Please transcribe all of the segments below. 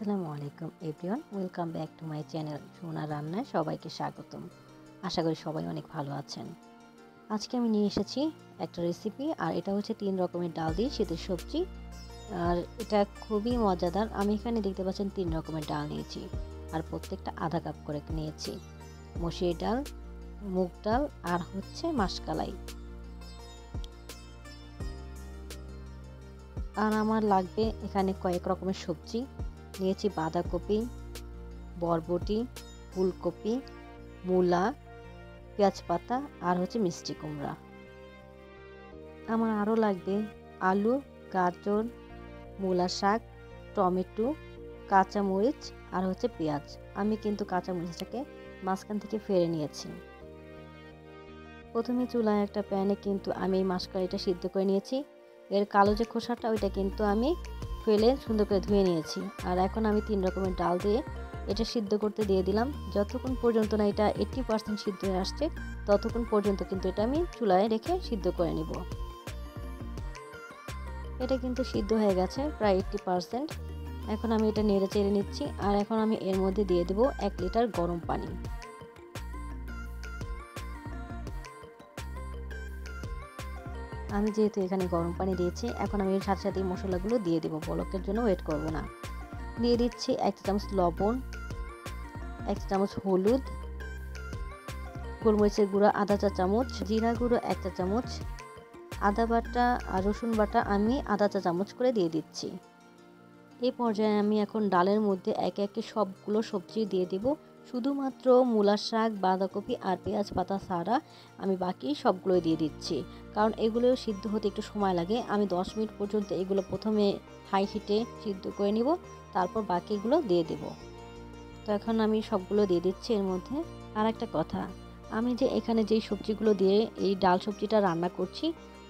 আসসালামু আলাইকুম everyone, welcome back to my channel সোনা রান্নায় সবাইকে স্বাগতম। আশা করি সবাই অনেক ভালো আছেন। আজকে আমি নিয়ে এসেছি একটা রেসিপি, আর এটা হচ্ছে 3 রকমের ডাল দিয়ে শীতের সবজি। আর এটা খুবই মজাদার। আমি এখানে দেখতে পাচ্ছেন 3 রকমের ডাল নিয়েছি, আর প্রত্যেকটা আধা কাপ করে নিয়েছি। মসুর ডাল, মুগ ডাল আর হচ্ছে মাসকলাই। আর আমার লাগবে এখানে কয়েক রকমের সবজি নিয়েছি। বাঁধাকপি, বরবটি, ফুলকপি, মূলা, পেঁয়াজ পাতা আর হচ্ছে মিষ্টি কুমড়া। আমার আরও লাগবে আলু, গাজর, মূলা শাক, টমেটো, কাঁচামরিচ আর হচ্ছে পেঁয়াজ। আমি কিন্তু কাঁচামরিচটাকে মাঝখান থেকে ফেলে নিয়েছি। প্রথমে চুলায় একটা প্যানে কিন্তু আমি এই মাসকলাইটা সিদ্ধ করে নিয়েছি। এর কালো যে খোসাটা ওইটা কিন্তু আমি ফেলে সুন্দর করে ধুয়ে নিয়েছি। আর এখন আমি 3 রকমের ডাল দিয়ে এটা সিদ্ধ করতে দিয়ে দিলাম। যতক্ষণ পর্যন্ত না এটা 80% সিদ্ধ হয়ে আসছে ততক্ষণ পর্যন্ত কিন্তু এটা আমি চুলায় রেখে সিদ্ধ করে নিব। এটা কিন্তু সিদ্ধ হয়ে গেছে প্রায় 80%। এখন আমি এটা নেড়ে চেড়ে নিচ্ছি। আর এখন আমি এর মধ্যে দিয়ে দেব 1 লিটার গরম পানি। আমি যেহেতু এখানে গরম পানি দিয়েছি, এখন আমি এর সাথে সাথে মশলাগুলো দিয়ে দেবো। বলকের জন্য ওয়েট করব না। দিয়ে দিচ্ছি 1 চামচ লবণ, 1 চামচ হলুদ, গোলমরিচের গুঁড়া আধা চা চামচ, জিরা গুঁড়ো 1 চা চামচ, আদা বাটা আর রসুন বাটা আমি আধা চা চামচ করে দিয়ে দিচ্ছি। এই পর্যায়ে আমি এখন ডালের মধ্যে একে একে সবগুলো সবজি দিয়ে দেব। শুধুমাত্র মূলা শাক, বাঁধাকপি আর পেঁয়াজ পাতা ছাড়া আমি বাকি সবগুলোই দিয়ে দিচ্ছি, কারণ এগুলো সিদ্ধ হতে একটু সময় লাগে। আমি 10 মিনিট পর্যন্ত এগুলো প্রথমে হাই হিটে সিদ্ধ করে নিব, তারপর বাকিগুলো দিয়ে দেব। তো এখন আমি সবগুলো দিয়ে দিচ্ছি এর মধ্যে। আর একটা কথা, আমি যে এখানে যেই সবজিগুলো দিয়ে এই ডাল সবজিটা রান্না করছি,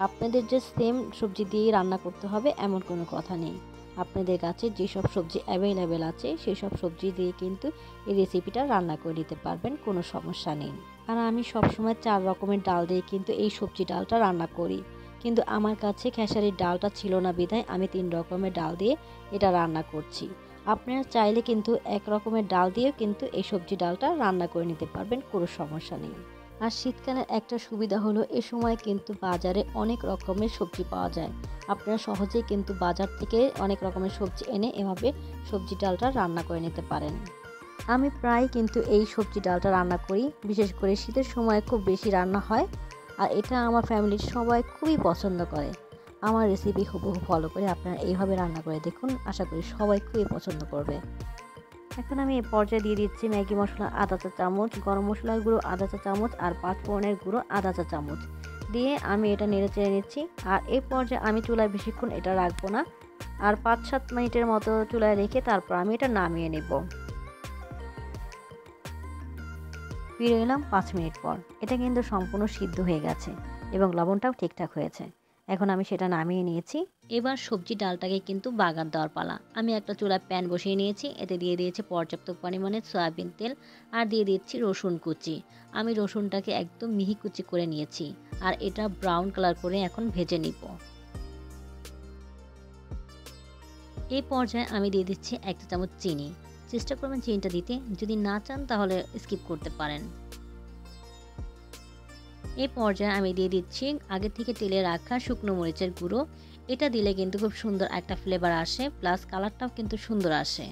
আপনাদের যে সেম সবজি দিয়েই রান্না করতে হবে এমন কোনো কথা নেই। আপনাদের কাছে যেসব সবজি অ্যাভেলেবেল আছে সেই সব সবজি দিয়ে কিন্তু এই রেসিপিটা রান্না করে নিতে পারবেন, কোনো সমস্যা নেই। আর আমি সবসময় 4 রকমের ডাল দিয়ে কিন্তু এই সবজি ডালটা রান্না করি, কিন্তু আমার কাছে খেসারির ডালটা ছিল না বিধায় আমি 3 রকমের ডাল দিয়ে এটা রান্না করছি। আপনারা চাইলে কিন্তু 1 রকমের ডাল দিয়েও কিন্তু এই সবজি ডালটা রান্না করে নিতে পারবেন, কোনো সমস্যা নেই। আর শীতকালের একটা সুবিধা হলো এ সময় কিন্তু বাজারে অনেক রকমের সবজি পাওয়া যায়। আপনারা সহজেই কিন্তু বাজার থেকে অনেক রকমের সবজি এনে এভাবে সবজি ডালটা রান্না করে নিতে পারেন। আমি প্রায় কিন্তু এই সবজি ডালটা রান্না করি, বিশেষ করে শীতের সময় খুব বেশি রান্না হয়। আর এটা আমার ফ্যামিলির সবাই খুবই পছন্দ করে। আমার রেসিপি হুবহু ফলো করে আপনারা এইভাবে রান্না করে দেখুন, আশা করি সবাই খুবই পছন্দ করবে। এখন আমি এই পর্যায়ে দিয়ে দিচ্ছি ম্যাগি মশলা আধা চা চামচ, গরম মশলার গুঁড়ো আধা চা চামচ আর 5 ফোড়নের গুঁড়ো আধা চা চামচ দিয়ে আমি এটা নেড়ে চেড়ে নিচ্ছি। আর এই পর্যায়ে আমি চুলায় বেশিক্ষণ এটা রাখবো না, আর 5-7 মিনিটের মতো চুলায় রেখে তারপর আমি এটা নামিয়ে নেব। ফিরে এলাম 5 মিনিট পর। এটা কিন্তু সম্পূর্ণ সিদ্ধ হয়ে গেছে এবং লবণটাও ঠিকঠাক হয়েছে। এখন আমি সেটা নামিয়ে নিয়েছি। এবার সবজি ডালটাকে কিন্তু বাগার দেওয়ার পালা। আমি একটা চুলায় প্যান বসিয়ে নিয়েছি, এতে দিয়ে দিয়েছি পর্যাপ্ত পরিমাণে সয়াবিন তেল আর দিয়ে দিচ্ছি রসুন কুচি। আমি রসুনটাকে একদম মিহি কুচি করে নিয়েছি, আর এটা ব্রাউন কালার করে এখন ভেজে নিব। এই পর্যায়ে আমি দিয়ে দিচ্ছি 1 চা চামচ চিনি। চেষ্টা করবেন চিনিটা দিতে, যদি না চান তাহলে স্কিপ করতে পারেন। এই পর্যায়ে আমি দিয়ে দিচ্ছি আগে থেকে তেলে রাখা শুকনো মরিচের গুঁড়ো। এটা দিলে কিন্তু খুব সুন্দর একটা ফ্লেভার আসে, প্লাস কালারটাও কিন্তু সুন্দর আসে।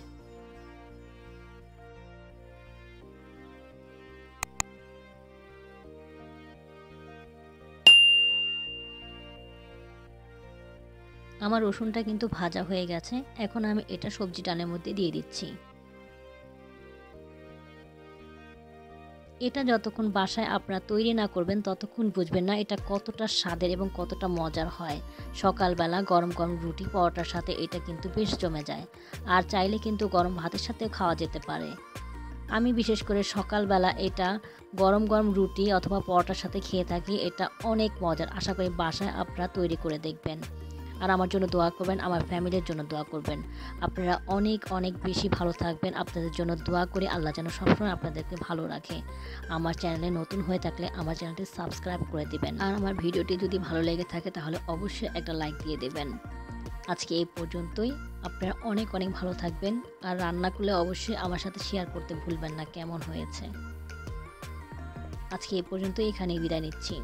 আমার রসুনটা কিন্তু ভাজা হয়ে গেছে। এখন আমি এটা সবজি ডালের মধ্যে দিয়ে দিচ্ছি। এটা যতক্ষণ বাসায় আপনারা তৈরি না করবেন ততক্ষণ বুঝবেন না এটা কতটা স্বাদের এবং কতটা মজার হয়। সকালবেলা গরম গরম রুটি পরোটার সাথে এটা কিন্তু বেশ জমে যায়, আর চাইলে কিন্তু গরম ভাতের সাথেও খাওয়া যেতে পারে। আমি বিশেষ করে সকালবেলা এটা গরম গরম রুটি অথবা পরোটার সাথে খেয়ে থাকি। এটা অনেক মজার, আশা করি বাসায় আপনারা তৈরি করে দেখবেন। আর আমার জন্য দোয়া করবেন, আমার ফ্যামিলির জন্য দোয়া করবেন। আপনারা অনেক অনেক বেশি ভালো থাকবেন। আপনাদের জন্য দোয়া করি আল্লাহ যেন সবসময় আপনাদেরকে ভালো রাখে। আমার চ্যানেলে নতুন হয়ে থাকলে আমার চ্যানেলটি সাবস্ক্রাইব করে দিবেন। আর আমার ভিডিওটি যদি ভালো লেগে থাকে তাহলে অবশ্যই একটা লাইক দিয়ে দেবেন। আজকে এই পর্যন্তই। আপনারা অনেক অনেক ভালো থাকবেন, আর রান্না করলে অবশ্যই আমার সাথে শেয়ার করতে ভুলবেন না কেমন হয়েছে। আজকে এই পর্যন্তই, এখানেই বিদায় নিচ্ছি।